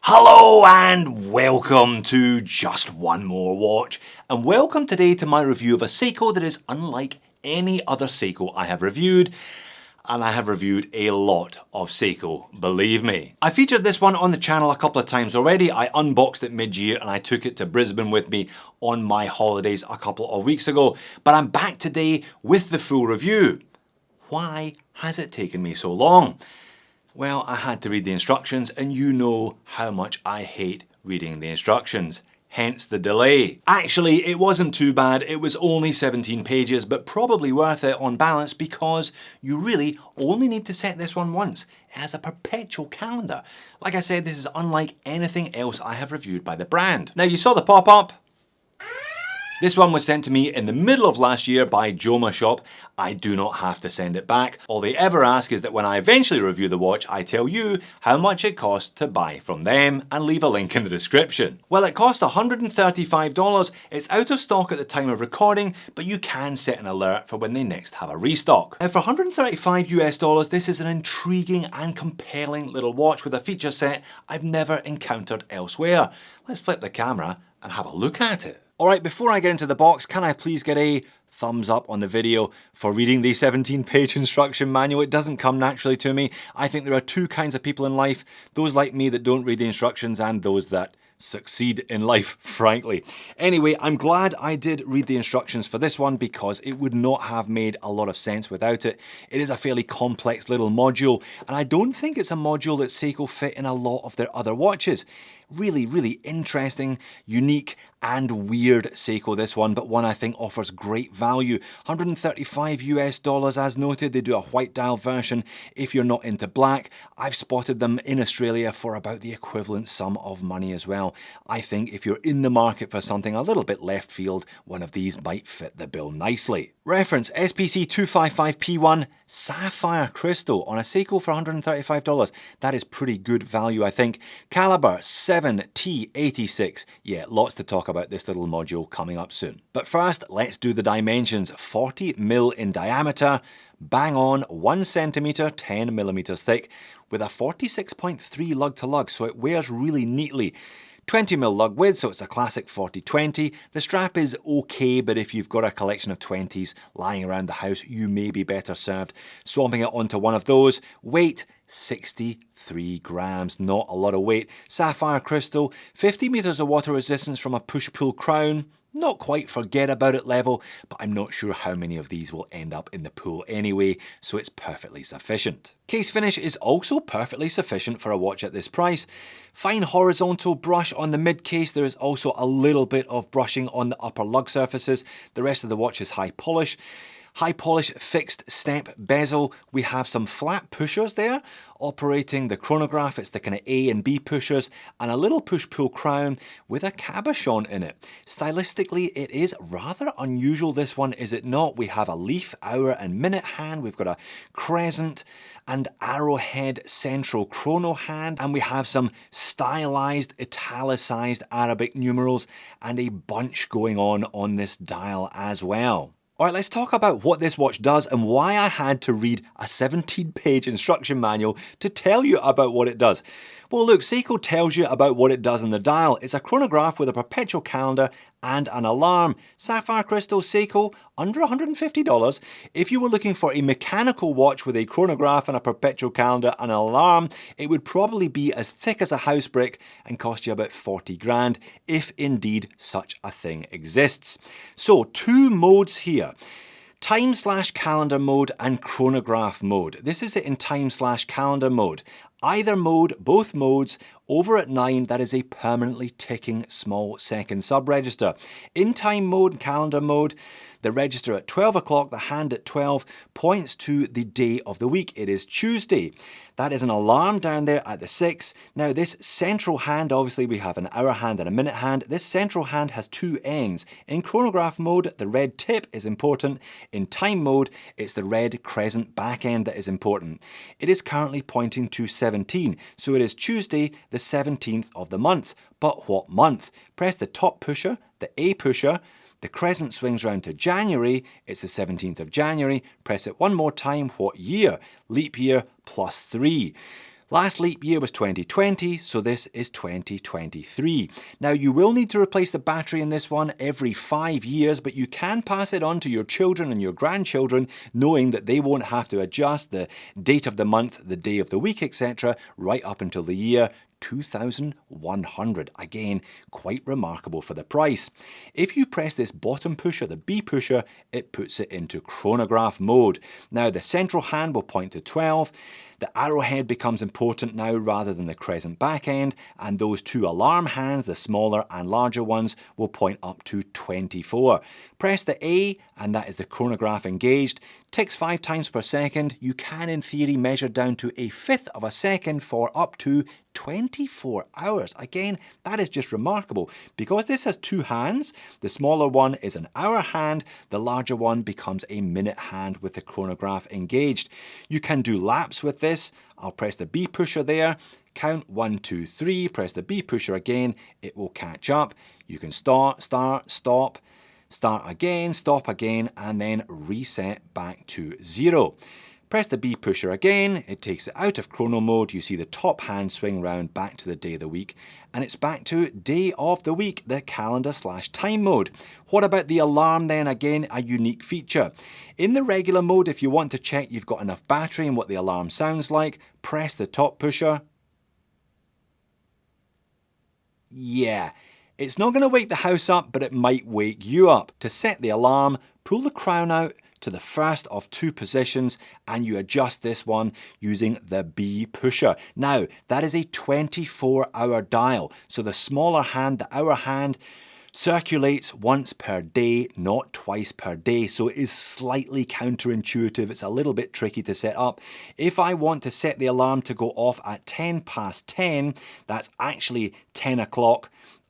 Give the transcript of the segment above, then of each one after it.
Hello and welcome to Just One More Watch, and welcome today to my review of a Seiko that is unlike any other Seiko I have reviewed, and I have reviewed a lot of Seiko, believe me. I featured this one on the channel a couple of times already. I unboxed it mid-year and I took it to Brisbane with me on my holidays a couple of weeks ago, but I'm back today with the full review. Why has it taken me so long? Well, I had to read the instructions, and you know how much I hate reading the instructions. Hence the delay. Actually, it wasn't too bad. It was only 17 pages, but probably worth it on balance because you really only need to set this one once. It has a perpetual calendar. Like I said, this is unlike anything else I have reviewed by the brand. Now, you saw the pop-up. This one was sent to me in the middle of last year by Jomashop. I do not have to send it back. All they ever ask is that when I eventually review the watch, I tell you how much it costs to buy from them and leave a link in the description. Well, it costs $135. It's out of stock at the time of recording, but you can set an alert for when they next have a restock. Now, for $135 US, this is an intriguing and compelling little watch with a feature set I've never encountered elsewhere. Let's flip the camera and have a look at it. Alright, before I get into the box, can I please get a thumbs up on the video for reading the 17-page instruction manual? It doesn't come naturally to me. I think there are two kinds of people in life, those like me that don't read the instructions and those that succeed in life, frankly. Anyway, I'm glad I did read the instructions for this one because it would not have made a lot of sense without it. It is a fairly complex little module, and I don't think it's a module that Seiko fit in a lot of their other watches. Really interesting, unique and weird Seiko, this one, but one I think offers great value. $135 US as noted. They do a white dial version if you're not into black. I've spotted them in Australia for about the equivalent sum of money as well. I think if you're in the market for something a little bit left field, one of these might fit the bill nicely. Reference SPC 255P1 sapphire crystal on a Seiko for $135. That is pretty good value, I think. Caliber 7T86. Yeah, lots to talk about this little module coming up soon. But first, let's do the dimensions. 40mm in diameter, bang on 1 centimeter, 10mm thick, with a 46.3 lug to lug, so it wears really neatly. 20mm lug width, so it's a classic 40-20. The strap is okay, but if you've got a collection of 20s lying around the house, you may be better served swapping it onto one of those. Weight, 63 grams, not a lot of weight. Sapphire crystal, 50 meters of water resistance from a push-pull crown. Not quite forget about it level, but I'm not sure how many of these will end up in the pool anyway, so it's perfectly sufficient. Case finish is also perfectly sufficient for a watch at this price. Fine horizontal brush on the mid case. There is also a little bit of brushing on the upper lug surfaces. The rest of the watch is high polish. High polish fixed step bezel. We have some flat pushers there operating the chronograph. It's the kind of A and B pushers, and a little push-pull crown with a cabochon in it. Stylistically, it is rather unusual, this one, is it not? We have a leaf, hour and minute hand. We've got a crescent and arrowhead central chrono hand, and we have some stylized, italicized Arabic numerals and a bunch going on this dial as well. Alright, let's talk about what this watch does and why I had to read a 17-page instruction manual to tell you about what it does. Well, look, Seiko tells you about what it does in the dial. It's a chronograph with a perpetual calendar and an alarm. Sapphire crystal Seiko, under $150. If you were looking for a mechanical watch with a chronograph and a perpetual calendar and an alarm, it would probably be as thick as a house brick and cost you about 40 grand, if indeed such a thing exists. So, two modes here. Time/calendar mode and chronograph mode. This is it in time/calendar mode. Either mode, both modes, over at 9, that is a permanently ticking small second sub-register. In time mode, calendar mode, the register at 12 o'clock, the hand at 12, points to the day of the week. It is Tuesday. That is an alarm down there at the 6. Now this central hand, obviously we have an hour hand and a minute hand. This central hand has two ends. In chronograph mode, the red tip is important. In time mode, it's the red crescent back end that is important. It is currently pointing to 17, so it is Tuesday, the 17th of the month. But what month? Press the top pusher, the A pusher, the crescent swings round to January, it's the 17th of January, press it one more time, what year? Leap year +3. Last leap year was 2020, so this is 2023. Now you will need to replace the battery in this one every 5 years, but you can pass it on to your children and your grandchildren, knowing that they won't have to adjust the date of the month, the day of the week, etc., right up until the year 2100. Again, quite remarkable for the price. If you press this bottom pusher, the B pusher, it puts it into chronograph mode. Now the central hand will point to 12. The arrowhead becomes important now rather than the crescent back end, and those two alarm hands, the smaller and larger ones, will point up to 24. Press the A and that is the chronograph engaged. Ticks 5 times per second. You can in theory measure down to 1/5 of a second for up to 24 hours. Again, that is just remarkable. Because this has two hands, the smaller one is an hour hand, the larger one becomes a minute hand with the chronograph engaged. You can do laps with this. I'll press the B pusher there, count 1, 2, 3, press the B pusher again, it will catch up. You can start, stop, start again, stop again, and then reset back to 0. Press the B pusher again, it takes it out of chrono mode, you see the top hand swing round back to the day of the week, and it's back to day of the week, the calendar/time mode. What about the alarm then? Again, a unique feature. In the regular mode, if you want to check you've got enough battery and what the alarm sounds like, press the top pusher. Yeah, it's not going to wake the house up, but it might wake you up. To set the alarm, pull the crown out to the first of 2 positions and you adjust this one using the B pusher. Now, that is a 24-hour dial, so the smaller hand, the hour hand, circulates once per day, not twice per day, so it is slightly counterintuitive. It's a little bit tricky to set up. If I want to set the alarm to go off at 10 past 10, that's actually 10 o'clock.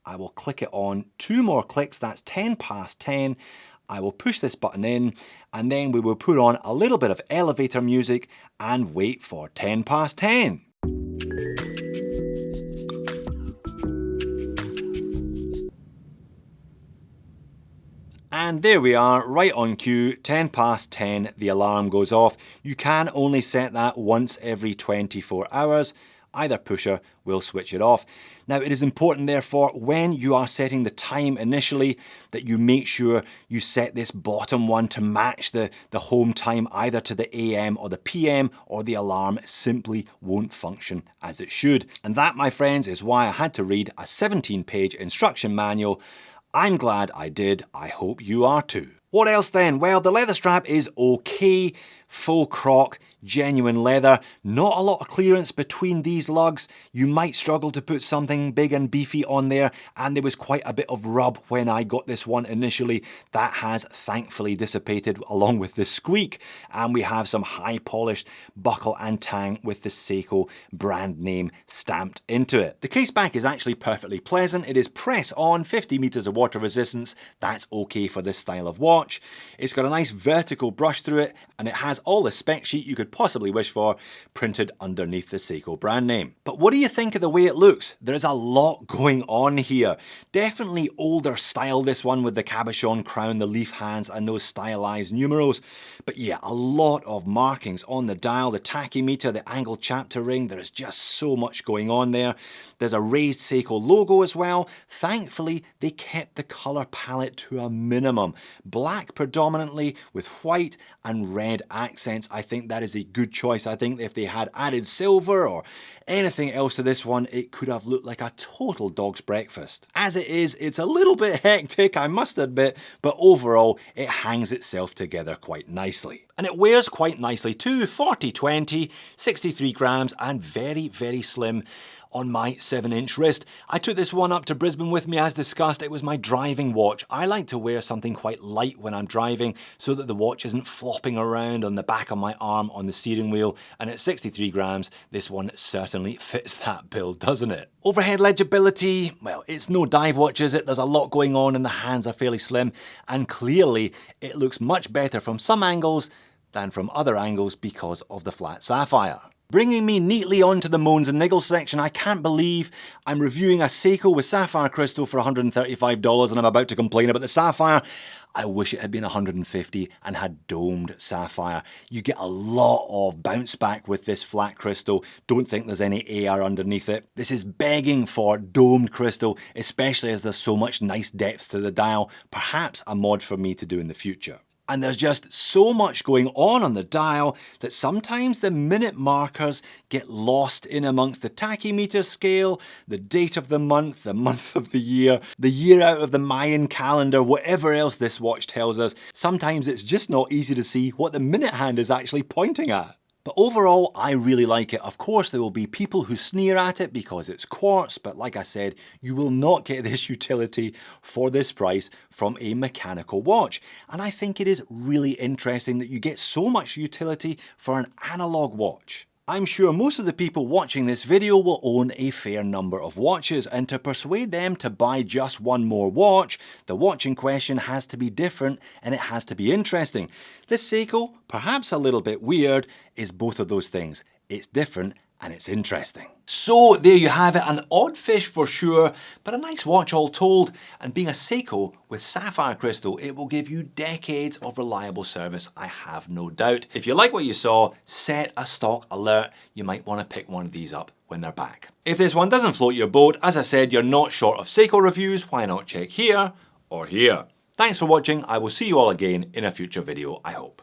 I will click it on, 2 more clicks, that's 10 past 10. I will push this button in and then we will put on a little bit of elevator music and wait for 10 past 10. And there we are, right on cue, 10 past 10, the alarm goes off. You can only set that once every 24 hours. Either pusher will switch it off. Now it is important therefore when you are setting the time initially that you make sure you set this bottom one to match the home time either to the AM or the PM, or the alarm simply won't function as it should. And that, my friends, is why I had to read a 17-page instruction manual. I'm glad I did. I hope you are too. What else then? Well, the leather strap is okay, full croc, genuine leather, not a lot of clearance between these lugs. You might struggle to put something big and beefy on there, and there was quite a bit of rub when I got this one initially. That has thankfully dissipated along with the squeak, and we have some high polished buckle and tang with the Seiko brand name stamped into it. The case back is actually perfectly pleasant. It is press on, 50 meters of water resistance. That's okay for this style of watch. It's got a nice vertical brush through it, and it has all the spec sheet you could possibly wish for printed underneath the Seiko brand name. But what do you think of the way it looks? There's a lot going on here. Definitely older style, this one, with the cabochon crown, the leaf hands, and those stylized numerals. But yeah, a lot of markings on the dial, the tachymeter, the angle chapter ring. There is just so much going on there. There's a raised Seiko logo as well. Thankfully, they kept the color palette to a minimum. Black predominantly with white and red accents. I think that is a good choice. I think if they had added silver or anything else to this one, it could have looked like a total dog's breakfast. As it is, it's a little bit hectic, I must admit, but overall it hangs itself together quite nicely. And it wears quite nicely too, 40-20, 63 grams, and very, very slim on my 7-inch wrist. I took this one up to Brisbane with me as discussed. It was my driving watch. I like to wear something quite light when I'm driving so that the watch isn't flopping around on the back of my arm on the steering wheel, and at 63 grams this one certainly fits that bill, doesn't it? Overhead legibility, well, it's no dive watch, is it? There's a lot going on and the hands are fairly slim, and clearly it looks much better from some angles than from other angles because of the flat sapphire. Bringing me neatly onto the moans and niggles section, I can't believe I'm reviewing a Seiko with sapphire crystal for $135 and I'm about to complain about the sapphire. I wish it had been $150 and had domed sapphire. You get a lot of bounce back with this flat crystal. Don't think there's any AR underneath it. This is begging for domed crystal, especially as there's so much nice depth to the dial. Perhaps a mod for me to do in the future. And there's just so much going on the dial that sometimes the minute markers get lost in amongst the tachymeter scale, the date of the month of the year out of the Mayan calendar, whatever else this watch tells us. Sometimes it's just not easy to see what the minute hand is actually pointing at. But overall, I really like it. Of course, there will be people who sneer at it because it's quartz, but like I said, you will not get this utility for this price from a mechanical watch. And I think it is really interesting that you get so much utility for an analog watch. I'm sure most of the people watching this video will own a fair number of watches, and to persuade them to buy just one more watch, the watch in question has to be different and it has to be interesting. This Seiko, perhaps a little bit weird, is both of those things. It's different and it's interesting. So there you have it, an odd fish for sure, but a nice watch all told. And being a Seiko with sapphire crystal, it will give you decades of reliable service, I have no doubt. If you like what you saw, set a stock alert. You might want to pick one of these up when they're back. If this one doesn't float your boat, as I said, you're not short of Seiko reviews, why not check here or here? Thanks for watching. I will see you all again in a future video, I hope.